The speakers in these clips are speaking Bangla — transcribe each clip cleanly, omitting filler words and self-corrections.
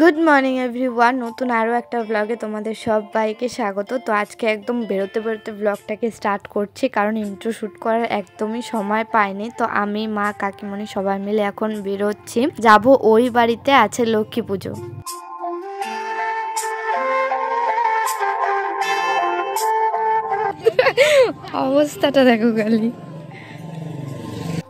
গুড মর্নিং এভরিওয়ান, নতুন আরও একটা ব্লগে তোমাদের সবাইকে স্বাগত। তো আজকে একদম বেরোতে বেরোতে ব্লগটাকে স্টার্ট করছি, কারণ ইন্ট্রো শ্যুট করার একদমই সময় পাইনি। তো আমি, মা, কাকিমণি সবাই মিলে এখন বেরোচ্ছি, যাব ওই বাড়িতে আছে লক্ষ্মী পুজো। অবস্থাটা দেখো খালি।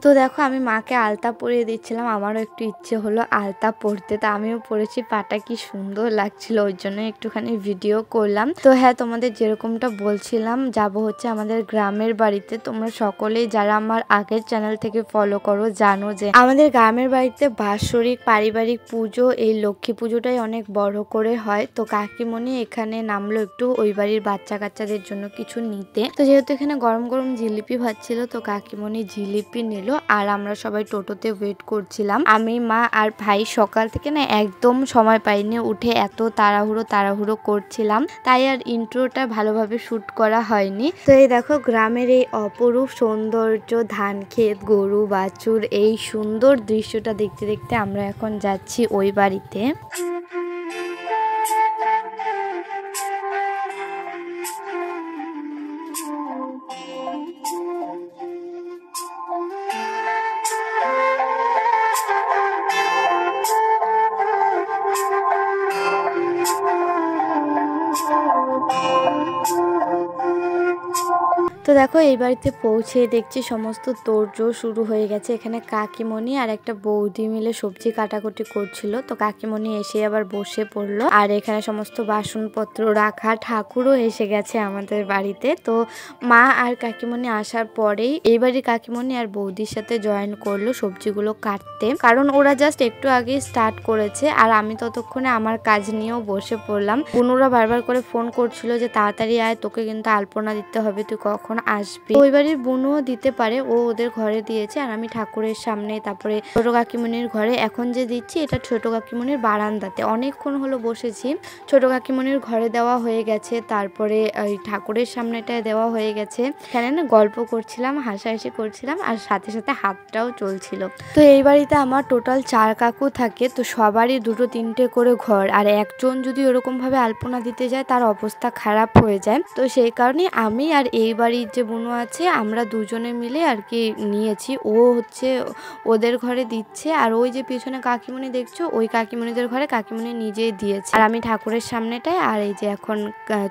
তো দেখো আমি মাকে আলতা পরিয়ে দিচ্ছিলাম, আমারও একটু ইচ্ছে হলো আলতা পরতে, তা আমিও পরেছি। পাটা কি সুন্দর লাগছিল, ওই জন্য একটুখানি ভিডিও করলাম। তো হ্যাঁ, তোমাদের যেরকমটা বলছিলাম, যাব হচ্ছে আমাদের গ্রামের বাড়িতে। তোমরা সকলেই যারা আমার আগের চ্যানেল থেকে ফলো করো জানো যে আমাদের গ্রামের বাড়িতে বাৎসরিক পারিবারিক পুজো, এই লক্ষ্মী পুজোটাই অনেক বড় করে হয়। তো কাকিমণি এখানে নামলো একটু ওই বাড়ির বাচ্চা কাচ্চাদের জন্য কিছু নিতে। তো যেহেতু এখানে গরম গরম জিলিপি ভাজছিল, তো কাকিমণি জিলিপি নিল আর আমরা সবাই টোটোতে ওয়েট করছিলাম। আমি, মা আর ভাই সকাল থেকে না একদম সময় পাইনি, উঠে এত তাড়াহুড়ো করছিলাম, তাই আর ইন্ট্রোটা ভালোভাবে শুট করা হয়নি। তো এই দেখো গ্রামের এই অপরূপ সৌন্দর্য, ধান ক্ষেত, গরু বাছুর, এই সুন্দর দৃশ্যটা দেখতে দেখতে আমরা এখন যাচ্ছি ওই বাড়িতে। তো দেখো এই বাড়িতে পৌঁছে দেখছি সমস্ত তোড়জোড় শুরু হয়ে গেছে। এখানে কাকিমণি আর একটা বৌদি মিলে সবজি কাটাকুটি করছিল। তো কাকিমণি এসে আবার বসে পড়লো, আর এখানে সমস্ত বাসনপত্র রাখা, ঠাকুরও এসে গেছে আমাদের বাড়িতে। তো মা আর কাকিমণি আসার পরেই এই বাড়ির কাকিমণি আর বৌদির সাথে জয়েন করলো সবজিগুলো কাটতে, কারণ ওরা জাস্ট একটু আগে স্টার্ট করেছে আর আমি ততক্ষণে আমার কাজ নিয়েও বসে পড়লাম। বুনুরা বারবার করে ফোন করছিল যে তাড়াতাড়ি আয়, তোকে কিন্তু আলপনা দিতে হবে, তুই কখন আসবে। ওই বাড়ির বুনুও দিতে পারে, ও ওদের ঘরে দিয়েছে, আর আমি ঠাকুরের সামনে, তারপরে ছোট কাকিমণির ঘরে এখন যে দিচ্ছি এটা ছোট কাকিমণির বারান্দাতে। অনেকক্ষণ হলো বসেছি, ছোট কাকিমণির ঘরে দেওয়া হয়ে গেছে, তারপরে ওই ঠাকুরের সামনেটায় দেওয়া হয়ে গেছে। এখানে না গল্প করছিলাম, হাসাহাসি করছিলাম, আর সাথে সাথে হাতটাও চলছিল। তো এই বাড়িতে আমার টোটাল 4 কাকু থাকে, তো সবারই 2-3টে করে ঘর, আর একজন যদি ওরকম ভাবে আলপনা দিতে যায় তার অবস্থা খারাপ হয়ে যায়। তো সেই কারণে আমি আর এই বাড়ির যে বুনু আছে আমরা দুজনে মিলে আর কি নিয়েছি। ও হচ্ছে ওদের ঘরে দিচ্ছে, আর ওই যে পিছনে কাকিমণি দেখছো, ওই কাকিমণিদের ঘরে কাকিমণি নিজেই দিয়েছে, আর আমি ঠাকুরের সামনেটায়, আর এই যে এখন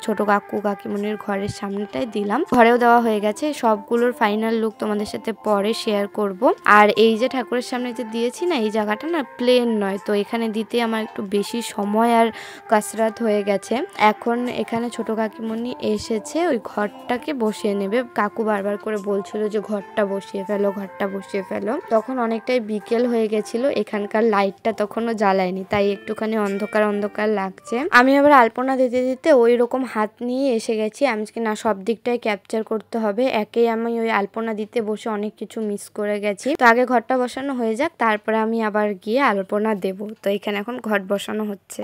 ছোট কাকু কাকিমণির ঘরের সামনেটায় দিলাম। ঘরেও দেওয়া হয়ে গেছে। সবগুলোর ফাইনাল লুক তোমাদের সাথে পরে শেয়ার করব। আর এই যে ঠাকুরের সামনে যে দিয়েছি না, এই জায়গাটা না প্লেন নয়, তো এখানে দিতে আমার একটু বেশি সময় আর কসরত হয়ে গেছে। এখন এখানে ছোট কাকিমণি এসেছে ওই ঘরটাকে বসিয়ে নেবে। কাকু বারবার করে বলছিল যে ঘরটা বসিয়ে ফেলো, ঘরটা বসিয়ে ফেলো। তখন অনেকটাই বিকেল হয়ে গেছিল, এখানকার লাইটটা তখনও জ্বালায়নি, তাই একটুখানি অন্ধকার অন্ধকার লাগছে। আমি আবার আলপনা দিতে দিতে ওই রকম হাত নিয়ে এসে গেছি। আমি না সব দিকটাই ক্যাপচার করতে হবে, একেই আমি ওই আলপনা দিতে বসে অনেক কিছু মিস করে গেছি। তো আগে ঘরটা বসানো হয়ে যাক, তারপরে আমি আবার গিয়ে আলপনা দেব। তো এখানে এখন ঘর বসানো হচ্ছে।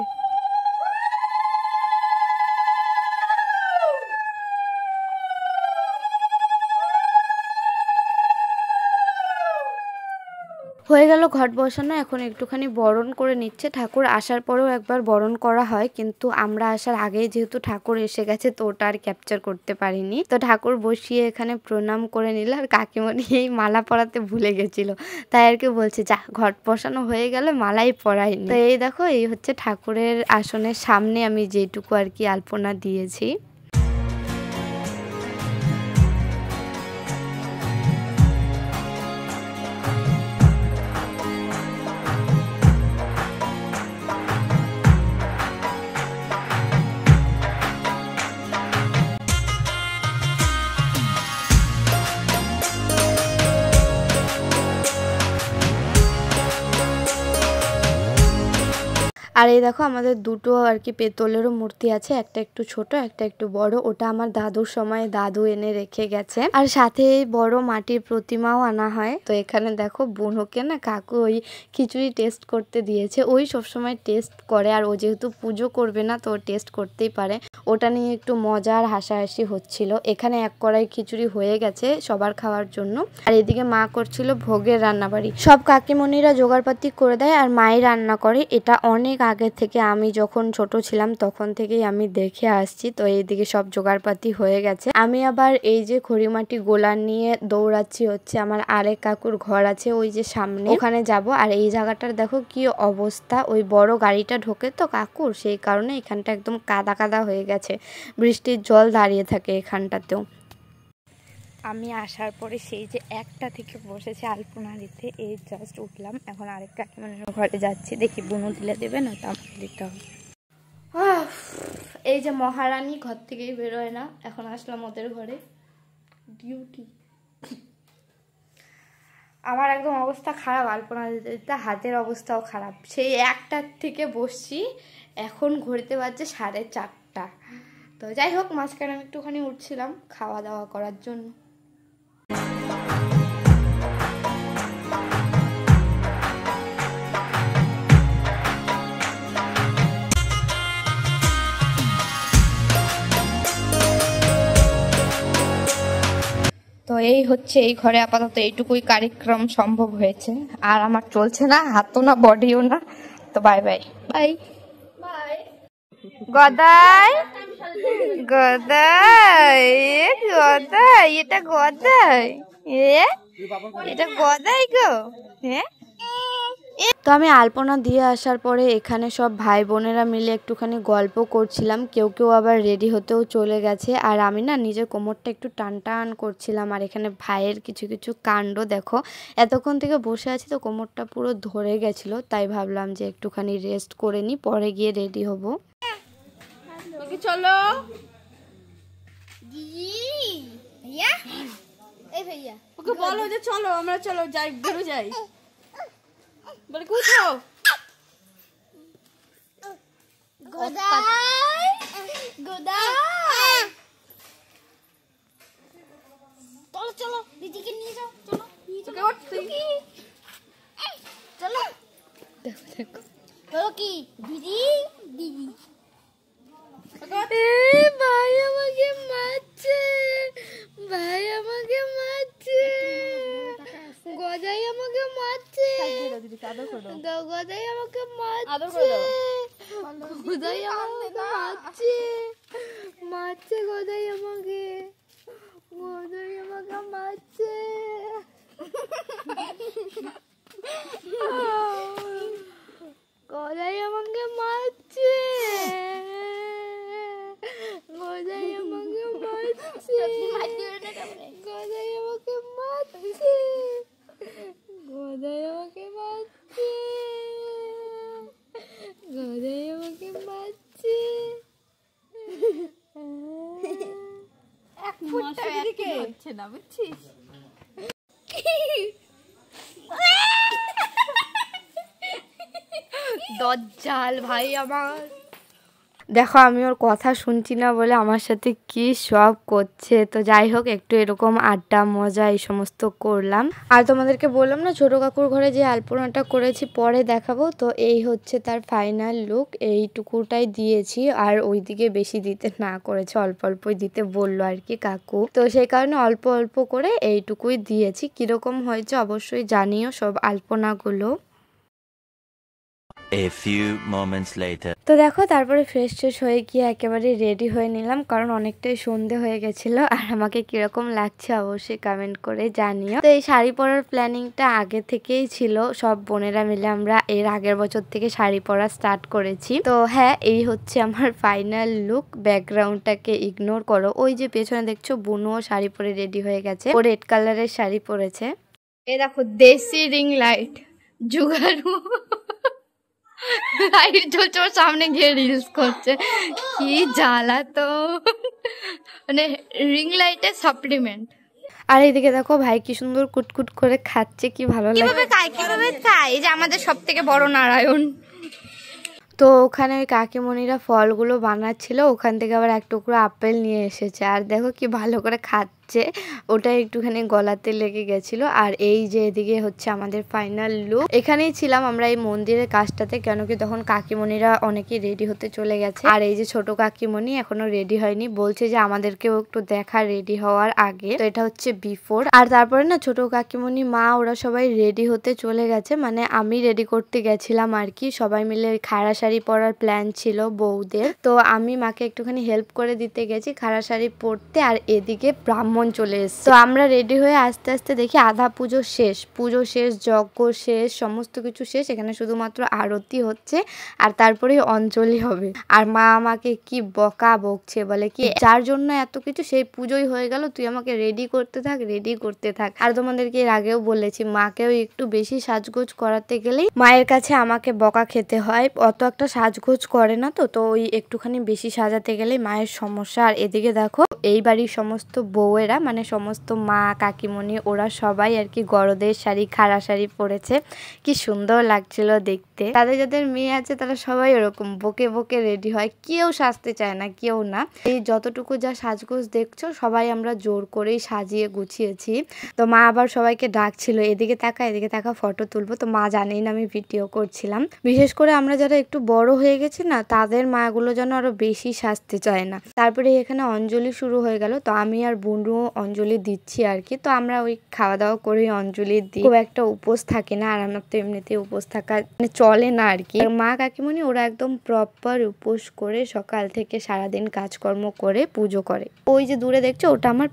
হয়ে গেল ঘট বসানো। এখন একটুখানি বরণ করে নিচ্ছে। ঠাকুর আসার পরেও একবার বরণ করা হয়, কিন্তু আমরা আসার আগেই যেহেতু ঠাকুর এসে গেছে তো ওটা আর ক্যাপচার করতে পারিনি। তো ঠাকুর বসিয়ে এখানে প্রণাম করে নিল, আর কাকিমণি এই মালা পরাতে ভুলে গেছিল, তাই আর কি বলছে যা ঘট বসানো হয়ে গেল, মালাই পরাইনি। তো এই দেখো এই হচ্ছে ঠাকুরের আসনের সামনে আমি যেটুকু আর কি আলপনা দিয়েছি। আর এই দেখো আমাদের দুটো আর কি পেতলেরও মূর্তি আছে, একটা একটু ছোট, একটা একটু বড়। ওটা আমার দাদুর সময় দাদু এনে রেখে গেছে, আর সাথে বড় মাটির প্রতিমাও আনা হয়। তো এখানে দেখো বোনকে না কাকু ওই খিচুড়ি টেস্ট করতে দিয়েছে। ওই সবসময় টেস্ট করে, আর ও যেহেতু পুজো করবে না তো টেস্ট করতেই পারে। ওটা নিয়ে একটু মজার হাসাহাসি হচ্ছিল। এখানে 1 কড়াই খিচুড়ি হয়ে গেছে সবার খাওয়ার জন্য, আর এদিকে মা করছিল ভোগের রান্নাবাড়ি। সব কাকিমণিরা জোগাড়পাতি করে দেয় আর মাই রান্না করে। এটা অনেক আগে থেকে, আমি যখন ছোট ছিলাম তখন থেকেই আমি দেখে আসছি। তো এইদিকে সব জোগাড়পাতি হয়ে গেছে। আমি আবার এই যে খড়িমাটি গোলা নিয়ে দৌড়াচ্ছি হচ্ছে আমার আরেক কাকুর ঘর আছে ওই যে সামনে, ওখানে যাব। আর এই জায়গাটার দেখো কি অবস্থা, ওই বড় গাড়িটা ঢোকে তো কাকুর, সেই কারণে এখানটা একদম কাদা কাদা হয়ে গেছে, বৃষ্টির জল দাঁড়িয়ে থাকে এখানটাতেও। আমি আসার পরে সেই যে একটা থেকে বসেছে আলপনা দিতে, এই জাস্ট উঠলাম, এখন আরেক কাকিমানের ঘরে যাচ্ছি, দেখি বুনু দিলে দেবে না তো আমাকে দিতে হবে। এই যে মহারানী ঘর থেকেই বেরোয় না, এখন আসলাম ওদের ঘরে ডিউটি। আমার একদম অবস্থা খারাপ, আলপনা দিতে দিতে হাতের অবস্থাও খারাপ। সেই একটার থেকে বসছি, এখন ঘড়িতে বাজছে 4:30। তো যাই হোক, মাঝখানে আমি একটুখানি উঠছিলাম খাওয়া দাওয়া করার জন্য। তো এই হচ্ছে এই ঘরে আপাতত এইটুকুই কার্যক্রম সম্ভব হয়েছে, আর আমার চলছে না, হাতও না বডিও না। তো bye bye bye bye. Gadai Gadai Gadai, এটা গদাই, এটা গদাই গো। হ্যাঁ, তো আমি আলপনা দিয়ে আসার পরে এখানে সব ভাই বোনেরা মিলে একটুখানি গল্প করছিলাম, কেউ কেউ আবার রেডি হতেও চলে গেছে। আর আমি না নিজের কোমরটা একটু টান টান করছিলাম, আর এখানে ভাইয়ের কিছু কিছু কাণ্ড দেখো। এতক্ষণ থেকে বসে আছি তো কোমরটা পুরো ধরে গেছিলো, তাই ভাবলাম যে একটুখানি রেস্ট করে নিই, পরে গিয়ে রেডি হব। চলো ওকে বলো যে চলো আমরা চলো যাই, বেরো যাই, বলে কোথাও। গদাই গদাই, চলো চলো দিদিকে নিয়ে যাও, চলো চলো। দেখো দেখো বলো কি দিদি দিদি। ভাই আমাকে মারছে, ভাই আমাকে মারছে, গদাই আমাকে মারছে, গদাই আমাকে মারছে, গদাই আমাকে মারছে, মারছে গদাই আমাকে, গদাই আমাকে মারছে, গদাই আমাকে মারছে, গদাই আমাকে মারছে, গদাই আমাকে মারছে, গদাই আমাকে মারছে, গদাই আমাকে মারছে। এক ফুটটা দিকে হচ্ছে না, বুঝছিস? দজ্জাল ভাই আমার। দেখো আমি ওর কথা শুনছি না বলে আমার সাথে কি সব করছে। তো যাই হোক, একটু এরকম আড্ডা মজা এই সমস্ত করলাম। আর তোমাদেরকে বললাম না ছোট কাকুর ঘরে যে আলপনাটা করেছি পরে দেখাবো। তো এই হচ্ছে তার ফাইনাল লুক, এইটুকুটাই দিয়েছি, আর ওইদিকে বেশি দিতে না করেছে, অল্প অল্পই দিতে বললো আর কি কাকু। তো সেই কারণে অল্প অল্প করে এইটুকুই দিয়েছি। কিরকম হয়েছে অবশ্যই জানিও সব আলপনাগুলো। A few moments later. তো দেখো তারপরে ফ্রেশ ট্রেশ হয়ে গিয়ে একেবারে রেডি হয়ে নিলাম, কারণ অনেকটাই সন্ধে হয়ে গেছিলো। আর আমাকে কিরকম লাগছে অবশ্যই কমেন্ট করে জানিও। তো এই শাড়ি পরার প্ল্যানিংটা আগে থেকেই ছিল, সব বোনেরা মিলে আমরা এর আগের বছর থেকে শাড়ি পরা স্টার্ট করেছি। তো হ্যাঁ, এই হচ্ছে আমার ফাইনাল লুক। ব্যাকগ্রাউন্ডটাকে ইগনোর করো, ওই যে পেছনে দেখছো বুনুও শাড়ি পরে রেডি হয়ে গেছে, ও রেড কালারের শাড়ি পরেছে। এই দেখো দেশি রিং লাইট জুগাড়ু লাইট জ্বলছে, ওর সামনে গিয়ে রিলস করছে, কি জ্বালা। তো মানে রিং লাইটের সাপ্লিমেন্ট। আর এইদিকে দেখো ভাই কি সুন্দর কুটকুট করে খাচ্ছে, কি ভালো লাগে। কিভাবে খায়, এই যে আমাদের সব থেকে বড় নারায়ণ। তো ওখানে ওই কাকিমণিরা ফলগুলো বানাচ্ছিল, ওখান থেকে আবার এক টুকরো আপেল নিয়ে এসেছে, আর দেখো কি ভালো করে খাচ্ছে। হচ্ছে ওটা একটুখানি গলাতে লেগে গেছিলো। আর এই যে এদিকে হচ্ছে আমাদের ফাইনাল লুক। এখানেই ছিলাম আমরা এই মন্দিরের কাজটাতে, কেন কি তখন কাকিমণিরা অনেকেই রেডি হতে চলে গেছে। আর এই যে ছোট কাকিমণি এখনো রেডি হয়নি, বলছে যে আমাদেরকেও একটু দেখা রেডি হওয়ার আগে। তো এটা হচ্ছে বিফোর। আর তারপরে না ছোট কাকিমণি, মা, ওরা সবাই রেডি হতে চলে গেছে, মানে আমি রেডি করতে গেছিলাম আর কি। সবাই মিলে খাড়া শাড়ি পরার প্ল্যান ছিল বউদের, তো আমি মাকে একটুখানি হেল্প করে দিতে গেছি খাড়া শাড়ি পরতে। আর এদিকে ব্রাহ্মণ চলে এসছে। তো আমরা রেডি হয়ে আস্তে আস্তে দেখি আধা পুজো শেষ, যজ্ঞ শেষ, সমস্ত কিছু শেষ। এখানে শুধুমাত্র আরতি হচ্ছে আর তারপরে অঞ্জলি হবে। আর মা আমাকে কি বকা বকছে, বলে কি যার জন্য এত কিছু সেই পুজোই হয়ে গেল, তুই আমাকে রেডি করতে থাক। আর তোমাদেরকে এর আগেও বলেছি, মাকেও একটু বেশি সাজগোজ করাতে গেলেই মায়ের কাছে আমাকে বকা খেতে হয়। অত একটা সাজগোজ করে না, তো ওই একটুখানি বেশি সাজাতে গেলেই মায়ের সমস্যা। আর এদিকে দেখো এই বাড়ির সমস্ত বউয়েরা, মানে সমস্ত মা, কাকিমণি, ওরা সবাই আর কি গরদের শাড়ি, খাড়া শাড়ি পরেছে। কি সুন্দর লাগছিল দেখতে। তাদের যাদের মেয়ে আছে তারা সবাই ওরকম বকে বকে রেডি হয়, কেউ সাজতে চায় না, কেউ না। এই যতটুকু যা সাজগোজ দেখছো সবাই আমরা জোর করেই সাজিয়ে গুছিয়েছি। তো মা আবার সবাইকে ডাকছিল, এদিকে তাকা ফটো তুলবো। তো মা জানেই না আমি ভিডিও করছিলাম। বিশেষ করে আমরা যারা একটু বড় হয়ে গেছি না, তাদের মাগুলো যেন আরো বেশি সাজতে চায় না। তারপরে এখানে অঞ্জলি শুরু হয়ে গেল। তো আমি আর বুনু অঞ্জলি দিচ্ছি আর কি। তো আমরা ওই খাওয়া দাওয়া করে অঞ্জলি দিই, খুব একটা উপোস থাকে না। আর আমার তো এমনিতে উপোস থাকা মানে চলে না আর কি। মা কাকিমণি ওরা একদম প্রপার উপোস করে সকাল থেকে সারাদিন কাজকর্ম করে পুজো করে। ওই যে দূরে দেখছো ওটা আমার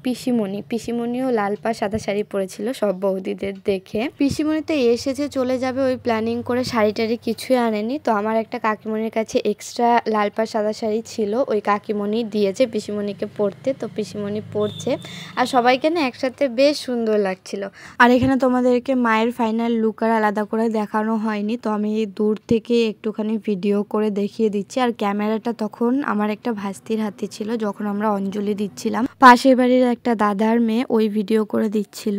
পিসিমণিও লাল পা সাদা শাড়ি পরেছিল সব বৌদিদের দেখে। পিসিমণি তো এসেছে, চলে যাবে, ওই প্ল্যানিং করে শাড়ি টাড়ি কিছুই আনেনি। তো আমার একটা কাকিমণির কাছে এক্সট্রা লাল পা সাদা শাড়ি ছিল, ওই কাকিমণি দিয়েছে পিসিমণিকে পরতে। তো পিসিমণি পরছে আর সবাইকে না একসাথে বেশ সুন্দর লাগছিল। আর এখানে তোমাদেরকে মায়ের ফাইনাল লুক আর আলাদা করে দেখানো হয়নি, তো আমি দূর থেকে একটুখানি ভিডিও করে দেখিয়ে দিচ্ছি। আর ক্যামেরাটা তখন আমার একটা ভাস্তির হাতে ছিল যখন আমরা অঞ্জলি দিচ্ছিলাম। পাশের বাড়ির একটা দাদার মেয়ে ওই ভিডিও করে দিচ্ছিল।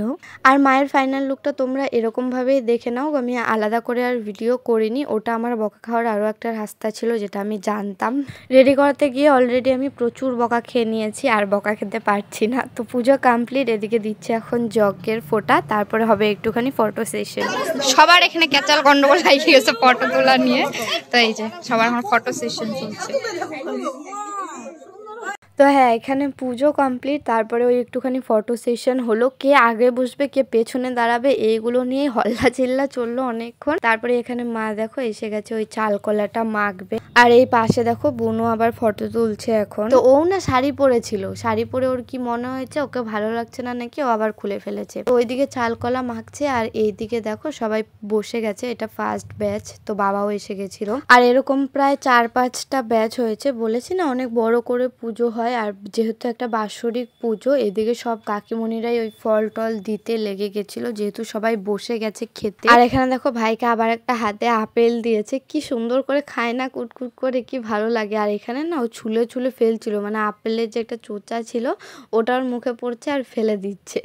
আর মায়ের ফাইনাল লুকটা তোমরা এরকম ভাবেই দেখে নাও, আমি আলাদা করে আর ভিডিও করিনি। ওটা আমার বকা খাওয়ার আরও একটা রাস্তা ছিল, যেটা আমি জানতাম। রেডি করাতে গিয়ে অলরেডি আমি প্রচুর বকা খেয়ে নিয়েছি, আর বকা খেতে পারছি না। তো পুজো কমপ্লিট, এদিকে দিচ্ছে এখন যজ্ঞের ফোঁটা, তারপরে হবে একটুখানি ফটো সেশন। সবার এখানে ক্যাচাল গন্ডগোল লাগিয়ে গেছে ফটো তোলা নিয়ে। তো এই যে সবার আমার ফটো সেশন চলছে। তো হ্যাঁ, এখানে পুজো কমপ্লিট, তারপরে ওই একটুখানি ফটো সেশন হলো। কে আগে বসবে, কে পেছনে দাঁড়াবে, এইগুলো নিয়ে হল্লা চিল্লা চললো অনেকক্ষণ। তারপরে এখানে মা দেখো এসে গেছে ওই চাল কলাটা মাখবে। আর এই পাশে দেখো বুনু আবার ফটো তুলছে এখন। তো ও না শাড়ি পরেছিল, শাড়ি পরে ওর কি মনে হয়েছে ওকে ভালো লাগছে না নাকি, ও আবার খুলে ফেলেছে। তো ওইদিকে চাল কলা মাখছে আর এইদিকে দেখো সবাই বসে গেছে। এটা ফার্স্ট ব্যাচ, তো বাবাও এসে গেছিল। আর এরকম প্রায় 4-5টা ব্যাচ হয়েছে। বলেছি না অনেক বড় করে পুজো হয়। আর যেহেতু একটা বাৎসরিক পুজো, এদিকে সব কাকিমণিরাই ওই ফল টল দিতে লেগে গেছিল, যেহেতু সবাই বসে গেছে খেতে। আর এখানে দেখো ভাইকে আবার একটা হাতে আপেল দিয়েছে, কি সুন্দর করে খায় না কুটকুট করে, কি ভালো লাগে। আর এখানে না ও ছুলে ছুলে ফেলছিল, মানে আপেলের যে একটা চোচা ছিল ওটার মুখে পড়ছে আর ফেলে দিচ্ছে।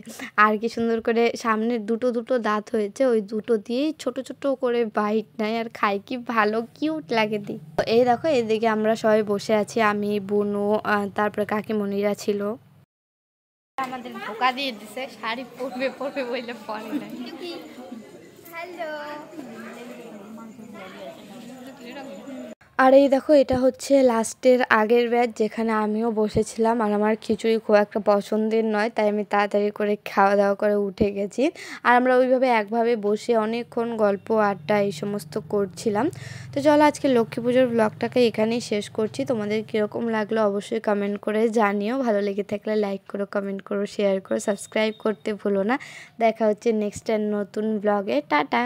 আর কি সুন্দর করে সামনে দুটো দাঁত হয়েছে, ওই দুটো দিয়েই ছোট ছোট করে বাইট নেয় আর খায়, কি ভালো কিউট লাগে দি। এই দেখো এদিকে আমরা সবাই বসে আছি, আমি, বুনু, তারপরে কাকিমণিরা ছিল। আমাদের ধোকা দিয়ে দিছে, শাড়ি পরবে বললে পরে না। আর এই দেখো এটা হচ্ছে লাস্টের আগের ব্যাচ, যেখানে আমিও বসেছিলাম। আর আমার খিচুড়ি খুব একটা পছন্দের নয়, তাই আমি তাড়াতাড়ি করে খাওয়া দাওয়া করে উঠে গেছি। আর আমরা ওইভাবে একভাবে বসে অনেকক্ষণ গল্প আড্ডা এই সমস্ত করছিলাম। তো চলো আজকে লক্ষ্মী পুজোর ব্লগটাকে এখানেই শেষ করছি। তোমাদের কীরকম লাগলো অবশ্যই কমেন্ট করে জানিও। ভালো লেগে থাকলে লাইক করো, কমেন্ট করো, শেয়ার করো, সাবস্ক্রাইব করতে ভুলো না। দেখা হচ্ছে নেক্সট নতুন ব্লগে। টাটা।